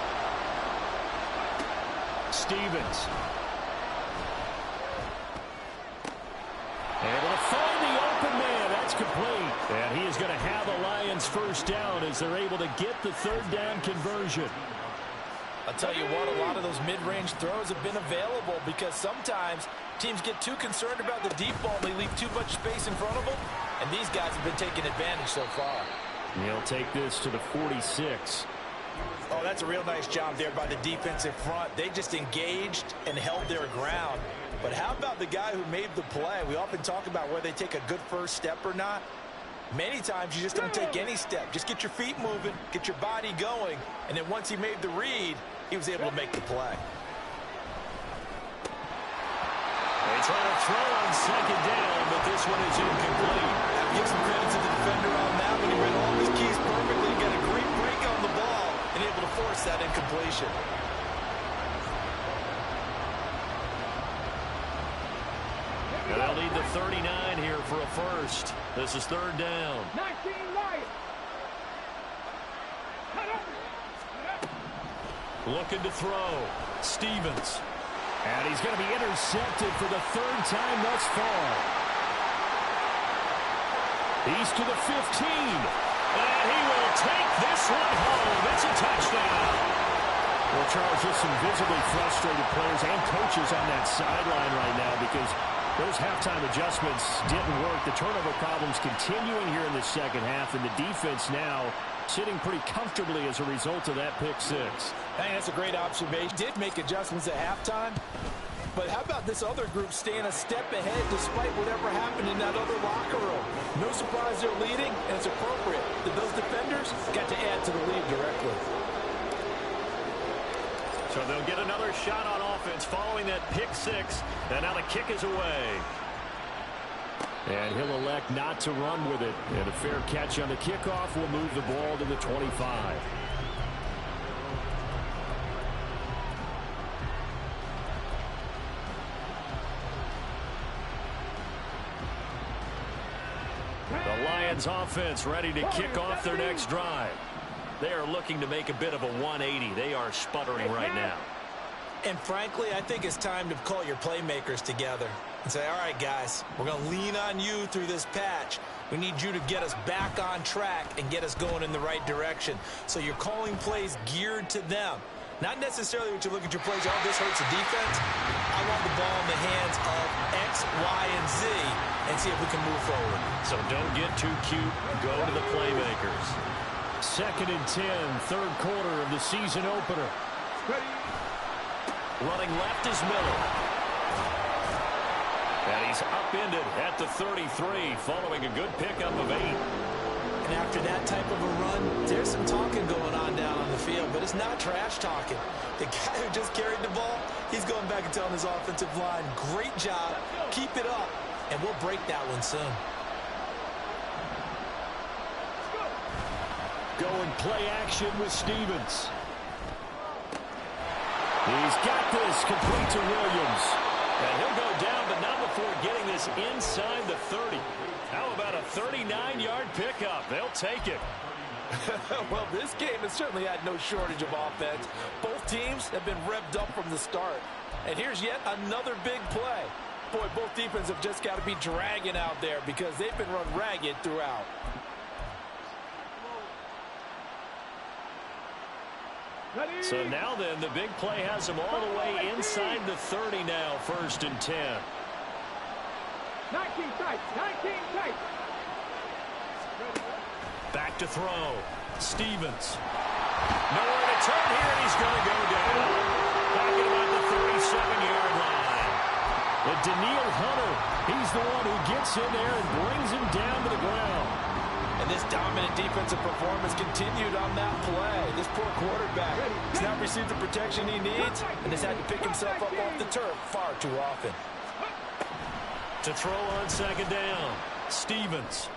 Stevens. Able to find the open man. That's complete. And he is going to have a Lions first down as they're able to get the 3rd down conversion. I'll tell you what, a lot of those mid-range throws have been available because sometimes teams get too concerned about the deep ball. They leave too much space in front of them, and these guys have been taking advantage so far. And he'll take this to the 46. Oh, that's a real nice job there by the defensive front. They just engaged and held their ground. But how about the guy who made the play? We often talk about whether they take a good first step or not. Many times you just don't take any step. Just get your feet moving, get your body going, and then once he made the read, he was able to make the play. They try to throw on 2nd down, but this one is incomplete. I'll give some credit to the defender on that one. He read all his keys perfectly, got a great break on the ball, and able to force that incompletion. And they'll need the 39 here for a first. This is 3rd down. 19 Lions. Looking to throw. Stevens. And he's going to be intercepted for the 3rd time thus far. He's to the 15. And he will take this one home. It's a touchdown. Well, Charles, just some visibly frustrated players and coaches on that sideline right now because those halftime adjustments didn't work. The turnover problems continuing here in the 2nd half, and the defense now sitting pretty comfortably as a result of that pick 6. Hey, that's a great observation. Did make adjustments at halftime, but how about this other group staying a step ahead despite whatever happened in that other locker room? No surprise they're leading, and it's appropriate that those defenders got to add to the lead directly. So they'll get another shot on offense following that pick 6, and now the kick is away. And he'll elect not to run with it. And a fair catch on the kickoff will move the ball to the 25. The Lions offense ready to kick off their next drive. They are looking to make a bit of a 180. They are sputtering right now. And frankly, I think it's time to call your playmakers together and say, all right, guys, we're going to lean on you through this patch. We need you to get us back on track and get us going in the right direction. So you're calling plays geared to them. Not necessarily what you look at your plays, oh, this hurts the defense. I want the ball in the hands of X, Y, and Z and see if we can move forward. So don't get too cute. Go to the playmakers. 2nd and 10, third quarter of the season opener. Running left is Miller. And he's upended at the 33 following a good pickup of 8. And after that type of a run, there's some talking going on down on the field, but it's not trash talking. The guy who just carried the ball, he's going back and telling his offensive line, great job, keep it up, and we'll break that one soon. Going play action with Stevens. He's got this complete to Williams. And he'll go down, but not before getting this inside the 30. How about a 39-yard pickup? They'll take it. Well, this game has certainly had no shortage of offense. Both teams have been revved up from the start. And here's yet another big play. Boy, both defenses have just got to be dragging out there because they've been run ragged throughout. So now then, the big play has them all the way inside the 30 now, 1st and 10. 19 tight, 19 tight. Back to throw. Stevens. Nowhere to turn here, and he's going to go down. Back at about the 37-yard line. But Daniil Hunter, he's the one who gets in there and brings him down to the ground. And this dominant defensive performance continued on that play. This poor quarterback has not received the protection he needs and has had to pick himself up off the turf far too often. To throw on 2nd down, Stevens.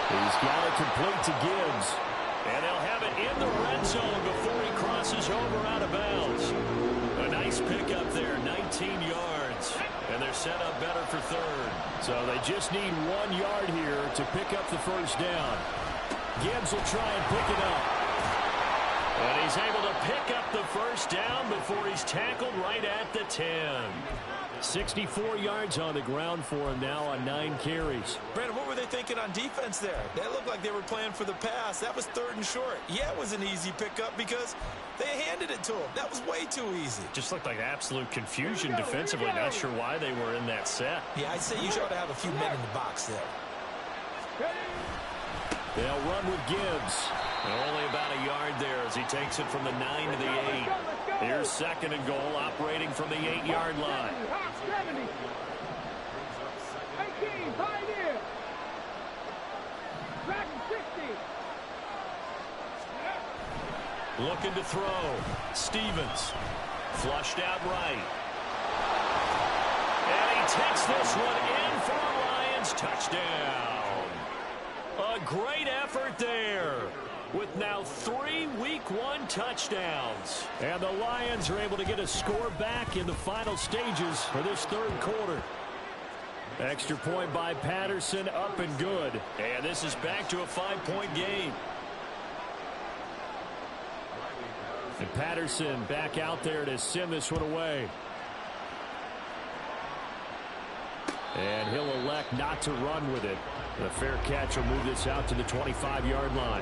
He's got it complete to Gibbs. And they'll have it in the red zone before he crosses over out of bounds. A nice pickup there, 19 yards. And they're set up better for 3rd. So they just need 1 yard here to pick up the 1st down. Gibbs will try and pick it up. And he's able to pick up the 1st down before he's tackled right at the 10. 64 yards on the ground for him now on 9 carries. Brandon, what were they thinking on defense there? They looked like they were playing for the pass. That was 3rd and short. Yeah, it was an easy pickup because they handed it to him. That was way too easy. Just looked like absolute confusion defensively. Not sure why they were in that set. Yeah, I'd say you should have a few men in the box there. They'll run with Gibbs. And only about a yard there as he takes it from the 9 to the 8. Here's 2nd and goal, operating from the 8-yard line. 70. 18, pioneer. Back 60. Looking to throw. Stevens. Flushed out right. And he takes this one in for a Lions touchdown. A great effort there, with now 3 Week 1 touchdowns. And the Lions are able to get a score back in the final stages for this 3rd quarter. Extra point by Patterson, up and good. And this is back to a 5-point game. And Patterson back out there to send this one away. And he'll elect not to run with it. The fair catch will move this out to the 25-yard line.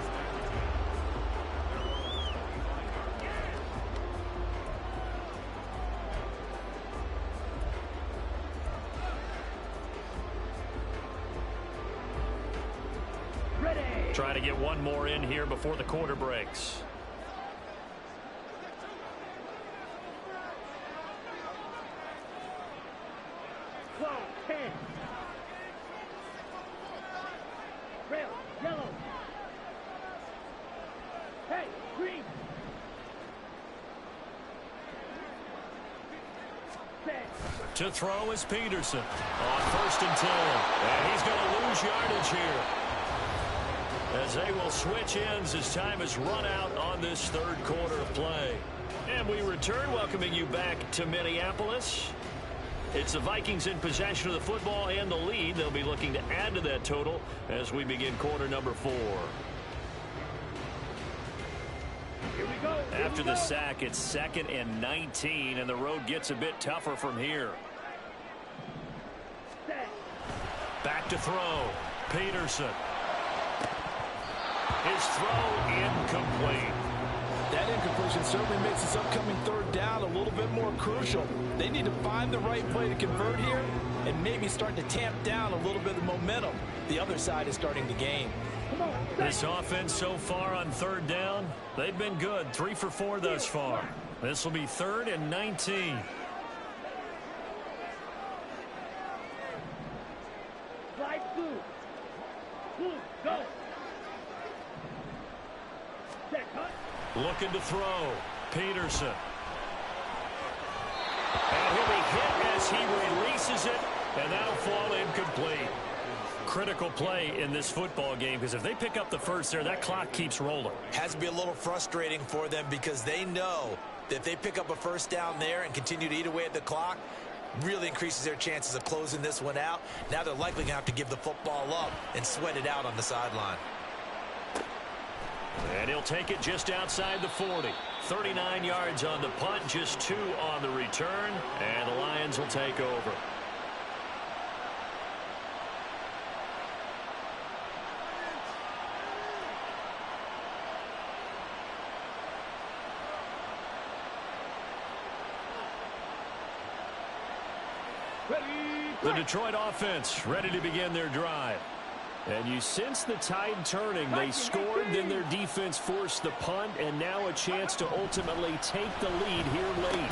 Ready. Trying to get one more in here before the quarter breaks. Red, yellow. Hey, green. Set. To throw is Peterson on 1st and 10. And he's going to lose yardage here, as they will switch ends as time has run out on this third quarter of play. And we return, welcoming you back to Minneapolis. It's the Vikings in possession of the football and the lead. They'll be looking to add to that total as we begin quarter number 4. Here we go. After the sack, it's 2nd and 19, and the road gets a bit tougher from here. Back to throw. Peterson. His throw incomplete. That incompletion certainly makes this upcoming third down a little bit more crucial. They need to find the right play to convert here and maybe start to tamp down a little bit of momentum. The other side is starting to gain. This offense so far on third down, they've been good. 3 for 4 thus far. This will be 3rd and 19. Slide through. Go. Set, cut. Looking to throw. Peterson. And he'll be hit as he releases it, and that'll fall incomplete. Critical play in this football game, because if they pick up the first there, that clock keeps rolling. Has to be a little frustrating for them, because they know that if they pick up a first down there and continue to eat away at the clock, really increases their chances of closing this one out. Now they're likely going to have to give the football up and sweat it out on the sideline. And he'll take it just outside the 40. 39 yards on the punt, just 2 on the return, and the Lions will take over. The Detroit offense ready to begin their drive. And you sense the tide turning. They scored, then their defense forced the punt, and now a chance to ultimately take the lead here late.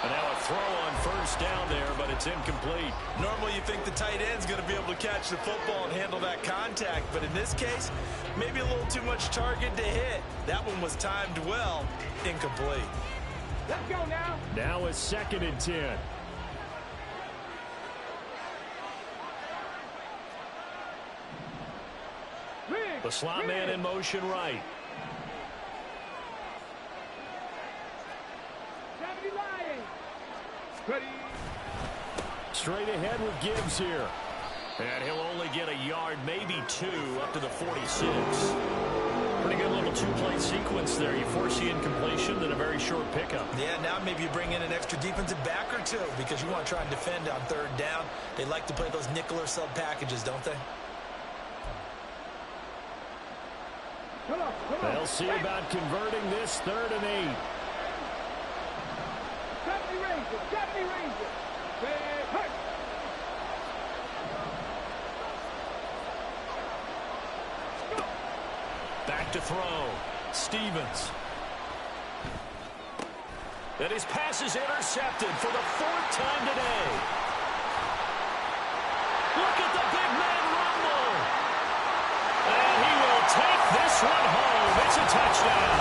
And now a throw on first down there, but it's incomplete. Normally you think the tight end's going to be able to catch the football and handle that contact, but in this case, maybe a little too much target to hit. That one was timed well. Incomplete. Let's go now. Now it's 2nd and 10. The slot man in motion right. Straight ahead with Gibbs here. And he'll only get a yard, maybe 2, up to the 46. Pretty good little 2-play sequence there. You force the incompletion, then a very short pickup. Yeah, now maybe you bring in an extra defensive back or 2 because you want to try and defend on third down. They like to play those nickel or sub packages, don't they? They'll see about converting this 3rd and 8. Back to throw. Stevens. And his pass is intercepted for the 4th time today. Look at the big man rumble. And he will take this one home. It's a touchdown.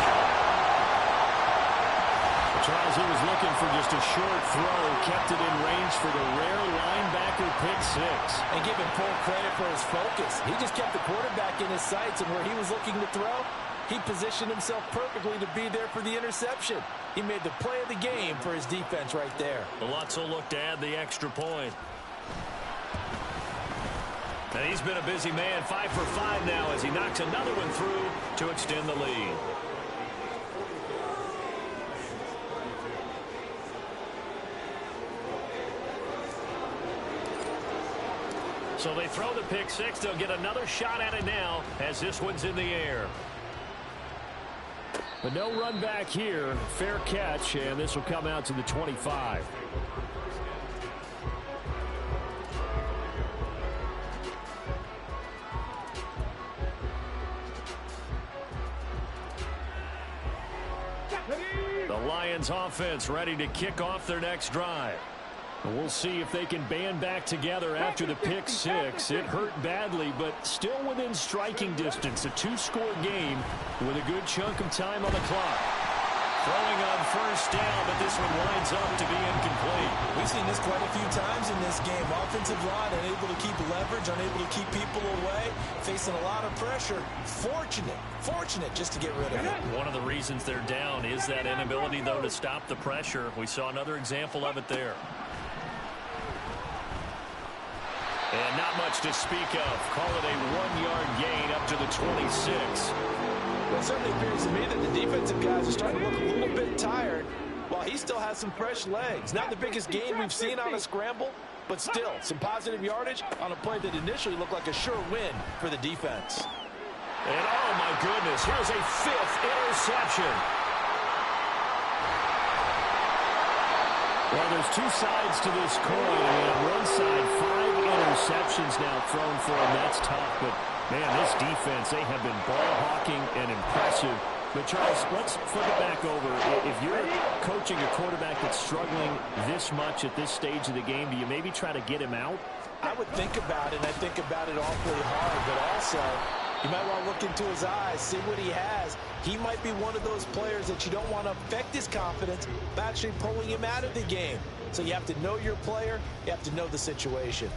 Charles, he was looking for just a short throw, kept it in range for the rare linebacker pick 6. And give him full credit for his focus. He just kept the quarterback in his sights, and where he was looking to throw, he positioned himself perfectly to be there for the interception. He made the play of the game for his defense right there. Lutz will look to add the extra point. And he's been a busy man, 5 for 5 now as he knocks another one through to extend the lead. So they throw the pick 6. They'll get another shot at it now as this one's in the air. But no run back here. Fair catch, and this will come out to the 25. The Lions offense ready to kick off their next drive. And we'll see if they can band back together after the pick 6. It hurt badly, but still within striking distance. A 2-score game with a good chunk of time on the clock. Throwing on first down, but this one winds up to be incomplete. We've seen this quite a few times in this game. Offensive line unable to keep leverage, unable to keep people away, facing a lot of pressure. Fortunate just to get rid of it. One of the reasons they're down is that inability, though, to stop the pressure. We saw another example of it there. And not much to speak of. Call it a 1-yard gain up to the 26. Well, it certainly appears to me that the defensive guys are starting to look a little bit tired while he still has some fresh legs. Not the biggest gain we've seen on a scramble, but still some positive yardage on a play that initially looked like a sure win for the defense. And oh my goodness, here's a 5th interception. Well, there's two sides to this coin. I mean, on one side, 5 interceptions now thrown for him. That's tough, but man, this defense, they have been ball hawking and impressive. But, Charles, let's flip it back over. If you're coaching a quarterback that's struggling this much at this stage of the game, do you maybe try to get him out? I would think about it, and I think about it awfully hard, but also you might want to look into his eyes, see what he has. He might be one of those players that you don't want to affect his confidence by actually pulling him out of the game. So you have to know your player. You have to know the situation.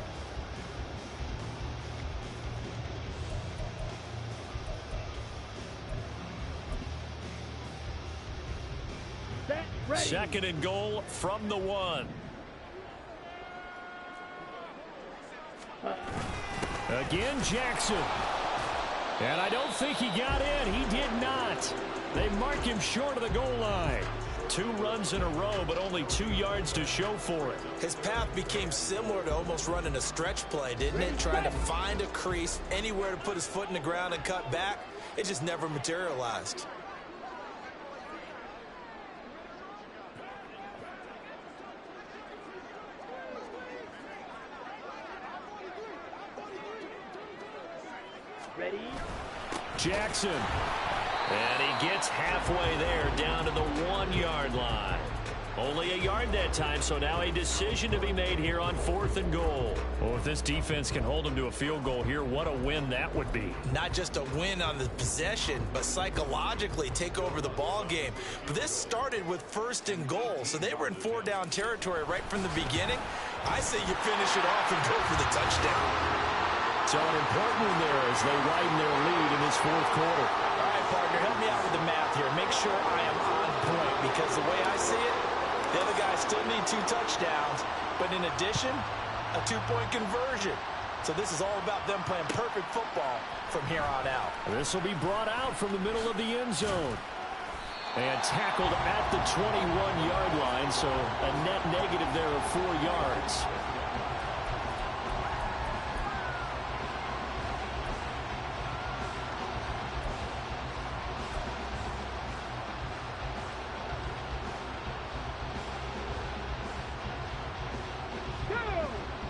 Second and goal from the 1. Again, Jackson. And I don't think he got in. He did not. They mark him short of the goal line. 2 runs in a row, but only 2 yards to show for it. His path became similar to almost running a stretch play, didn't it? Trying to find a crease, anywhere to put his foot in the ground and cut back. It just never materialized. Ready? Jackson. And he gets halfway there, down to the 1-yard line. Only a yard that time, so now a decision to be made here on 4th and goal. Well, if this defense can hold them to a field goal here, what a win that would be. Not just a win on the possession, but psychologically take over the ball game. But this started with 1st and goal, so they were in 4-down territory right from the beginning. I say you finish it off and go for the touchdown. So an important one there as they widen their lead in this 4th quarter. All right, partner, help me out with the math here. Make sure I am on point, because the way I see it, the other guys still need 2 touchdowns, but in addition, a 2-point conversion. So this is all about them playing perfect football from here on out. This will be brought out from the middle of the end zone. And tackled at the 21-yard line, so a net negative there of 4 yards.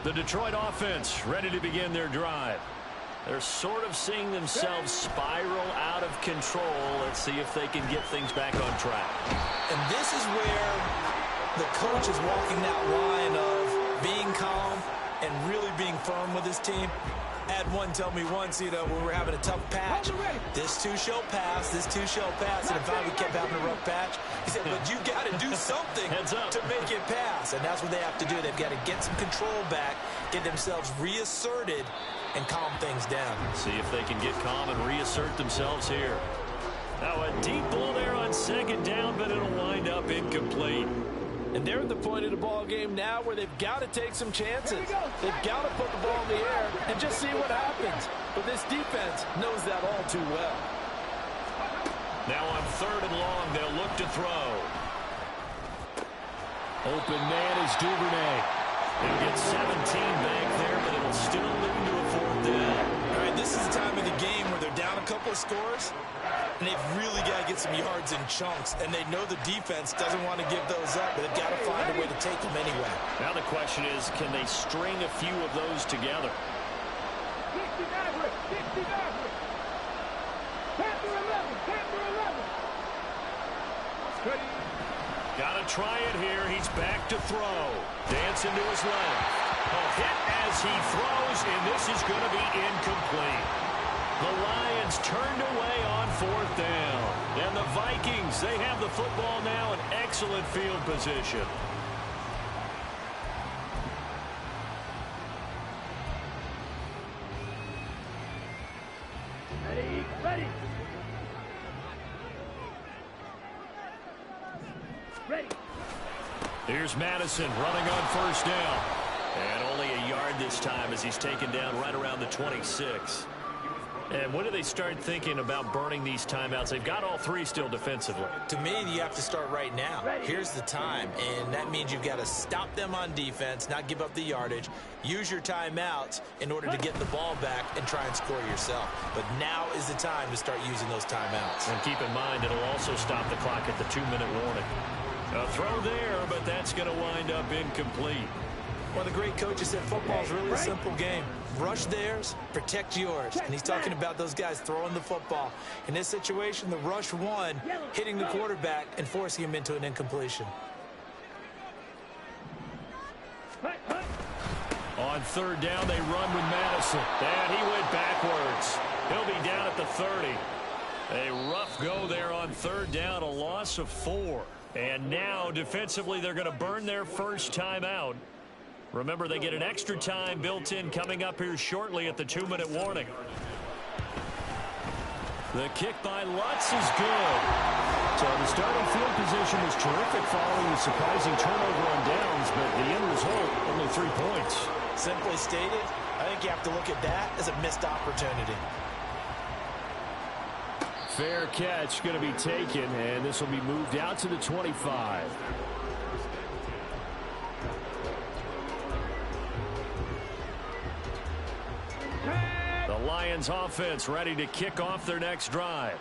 The Detroit offense ready to begin their drive. They're sort of seeing themselves spiral out of control. Let's see if they can get things back on track. And this is where the coach is walking that line of being calm and really being firm with his team. I had one tell me once, when we were having a tough patch, this too shall pass, this too shall pass, and in fact we kept having a rough patch. He said, but you got to do something to make it pass, and that's what they have to do. They've got to get some control back, get themselves reasserted, and calm things down. See if they can get calm and reassert themselves here. Now a deep ball there on 2nd down, but it'll wind up incomplete. And they're at the point of the ball game now where they've got to take some chances. They've got to put the ball in the air and just see what happens. But this defense knows that all too well. Now on 3rd and long, they'll look to throw. Open man is Duvernay. He'll get 17 back there, but it'll still lead to a 4th down. All right, this is the time of the game where they're down a couple of scores, and they've really got to get some yards in chunks, and they know the defense doesn't want to give those up, but they've got to find a way to take them anyway. Now the question is, can they string a few of those together? 60 Maverick. Panther 11. Ready. Got to try it here. He's back to throw. Dancing to his left. A hit as he throws, and this is going to be incomplete. The Lions turned away on 4th down. And the Vikings, they have the football now in excellent field position. Ready. Here's Madison running on 1st down. And only a yard this time as he's taken down right around the 26. And when do they start thinking about burning these timeouts? They've got all 3 still defensively. To me, you have to start right now. Here's the time, and that means you've got to stop them on defense, not give up the yardage, use your timeouts in order to get the ball back and try and score yourself. But now is the time to start using those timeouts. And keep in mind, it'll also stop the clock at the 2-minute warning. A throw there, but that's going to wind up incomplete. One of the great coaches said football is really a simple game. Rush theirs, protect yours. And he's talking about those guys throwing the football. In this situation, the rush won, hitting the quarterback and forcing him into an incompletion. On 3rd down, they run with Madison. And he went backwards. He'll be down at the 30. A rough go there on 3rd down, a loss of 4. And now, defensively, they're going to burn their first timeout. Remember, they get an extra time built in coming up here shortly at the 2-minute warning. The kick by Lutz is good. So the starting field position was terrific following a surprising turnover on downs, but the end result, only 3 points. Simply stated, I think you have to look at that as a missed opportunity. Fair catch going to be taken, and this will be moved out to the 25. The Lions offense ready to kick off their next drive.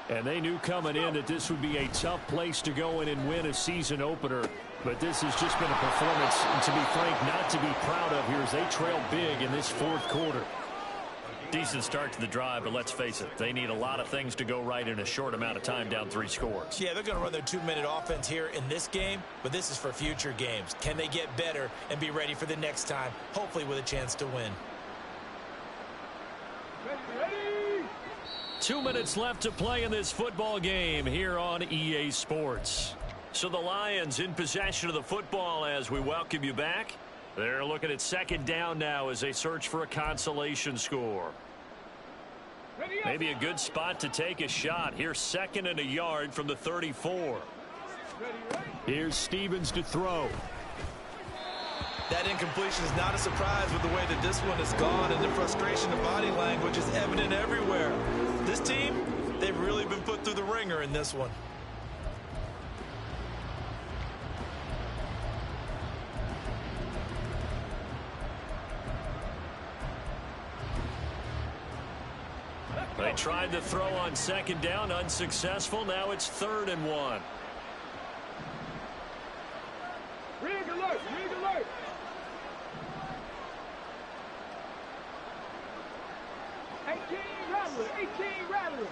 And they knew coming in that this would be a tough place to go in and win a season opener. But this has just been a performance, and to be frank, not to be proud of here as they trail big in this 4th quarter. Decent start to the drive, but let's face it, they need a lot of things to go right in a short amount of time down 3 scores. Yeah, they're going to run their 2-minute offense here in this game, but this is for future games. Can they get better and be ready for the next time, hopefully with a chance to win? 2 minutes left to play in this football game here on EA Sports. So the Lions in possession of the football as we welcome you back. They're looking at 2nd down now as they search for a consolation score. Maybe a good spot to take a shot. Here's 2nd and a yard from the 34. Here's Stevens to throw. That incompletion is not a surprise with the way that this one has gone, and the frustration of body language is evident everywhere. This team, they've really been put through the ringer in this one. They tried to throw on 2nd down, unsuccessful. Now it's 3rd and 1. Rig alert, rig alert. Rattler.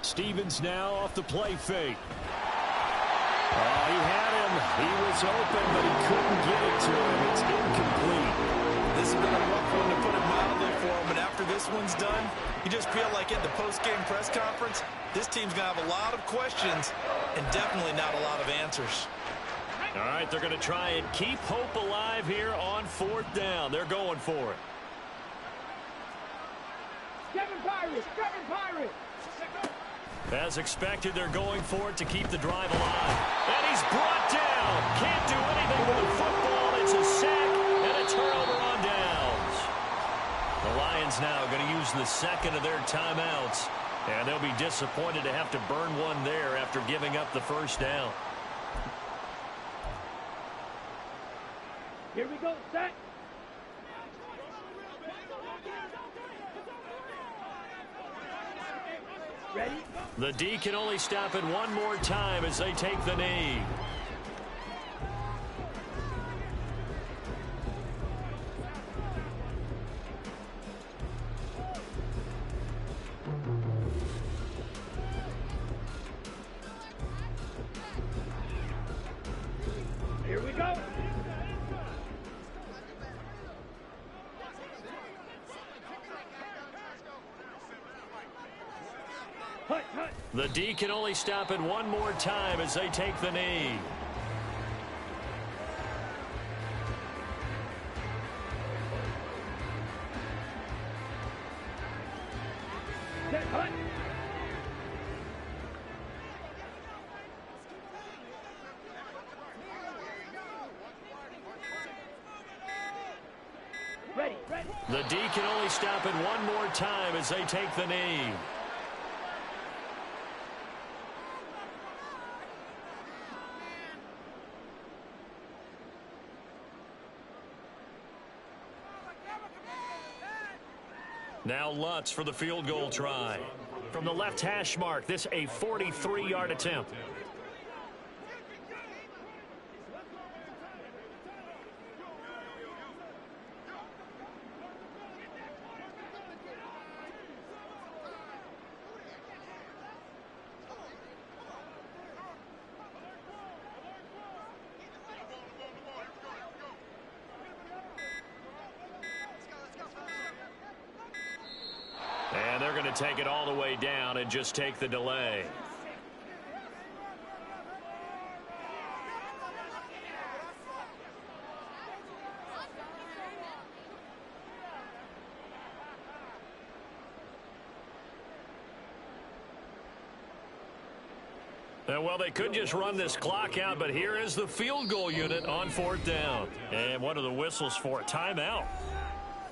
Stevens now off the play fake. Oh, he had him. He was open, but he couldn't get it to him. It's incomplete. This has been a rough one, to put it mildly, for him. And after this one's done, you just feel like at the post-game press conference, this team's going to have a lot of questions and definitely not a lot of answers. All right, they're going to try and keep hope alive here on 4th down. They're going for it. Kevin Pirate. As expected, they're going for it to keep the drive alive. And he's brought down. Can't do anything with the football. It's a sack and a turnover on downs. The Lions now going to use the 2nd of their timeouts. And they'll be disappointed to have to burn one there after giving up the 1st down. Here we go, set. Ready? The D can only stop it one more time as they take the knee. Here we go. The D can only stop it one more time as they take the knee. Set, hut. Ready, ready. The D can only stop it one more time as they take the knee. Now Lutz for the field goal try. From the left hash mark, this a 43-yard attempt. And they're going to take it all the way down and just take the delay. Well, they could just run this clock out, but here is the field goal unit on 4th down. And what are the whistles for? A timeout.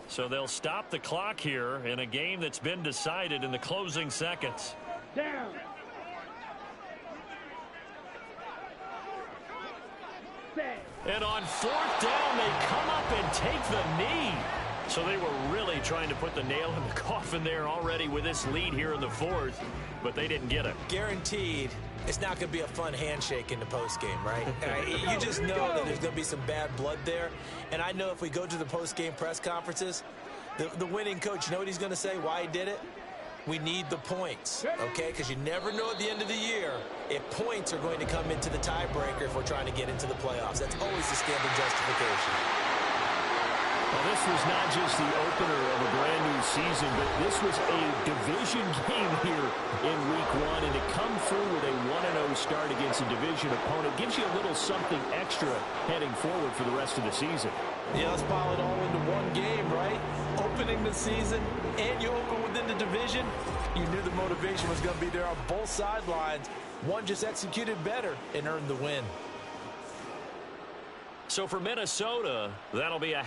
So they'll stop the clock here in a game that's been decided in the closing seconds. Down. Set. And on 4th down, they come up and take the knee. So they were really trying to put the nail in the coffin there already with this lead here in the 4th, but they didn't get it. Guaranteed it's not going to be a fun handshake in the postgame, right? You just know that there's going to be some bad blood there. And I know if we go to the postgame press conferences, the winning coach, you know what he's going to say, why he did it? We need the points, okay? Because you never know at the end of the year if points are going to come into the tiebreaker if we're trying to get into the playoffs. That's always the standard justification. Well, this was not just the opener of a brand-new season, but this was a division game here in Week 1, and to come through with a 1-0 start against a division opponent gives you a little something extra heading forward for the rest of the season. Yeah, let's pile it all into one game, right? Opening the season, and you open within the division. You knew the motivation was going to be there on both sidelines. One just executed better and earned the win. So for Minnesota, that'll be a